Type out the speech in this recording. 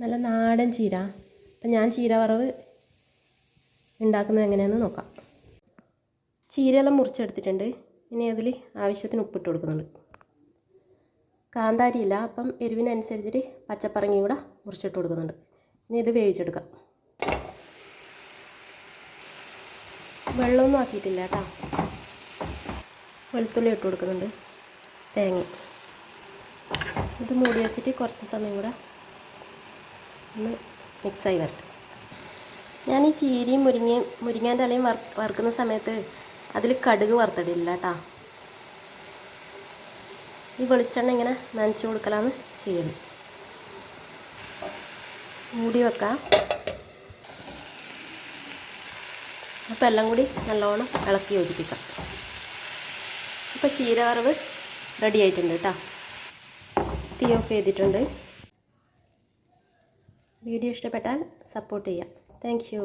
നല്ല നാടൻ ചീര. അപ്പം ഞാൻ ചീര വറവ് ഉണ്ടാക്കുന്നത് എങ്ങനെയാണെന്ന് നോക്കാം. ചീരയെല്ലാം മുറിച്ചെടുത്തിട്ടുണ്ട്. ഇനി അതിൽ ആവശ്യത്തിന് ഉപ്പിട്ട് കൊടുക്കുന്നുണ്ട്. കാന്താരി ഇല്ല, അപ്പം എരിവിനനുസരിച്ചിട്ട് പച്ചപ്പറങ്ങി കൂടെ മുറിച്ചിട്ട് കൊടുക്കുന്നുണ്ട്. ഇനി ഇത് വേവിച്ചെടുക്കാം. വെള്ളമൊന്നും ആക്കിയിട്ടില്ല കേട്ടോ. വെളുത്തുള്ളി ഇട്ട് കൊടുക്കുന്നുണ്ട്, തേങ്ങ. ഇത് മൂടി വെച്ചിട്ട് കുറച്ച് സമയം കൂടെ ഒന്ന് മിക്സായി വരട്ടെ. ഞാൻ ഈ ചീരയും മുരിങ്ങേൻ്റെ ഇലയും വറുക്കുന്ന സമയത്ത് അതിൽ കടുക് വറുത്തിടില്ല കേട്ടോ. ഈ വെളിച്ചെണ്ണ ഇങ്ങനെ നനച്ച് കൊടുക്കലാണ് ചെയ്യുന്നത്. മൂടി വെക്കാം. അപ്പോൾ എല്ലാം കൂടി നല്ലോണം ഇളക്കി യോജിപ്പിക്കാം. അപ്പോൾ ചീര വറവ് റെഡി ആയിട്ടുണ്ട് കേട്ടോ. തീ ഓഫ് ചെയ്തിട്ടുണ്ട്. വീഡിയോ ഇഷ്ടപ്പെട്ടാൽ സപ്പോർട്ട് ചെയ്യാം. Thank you.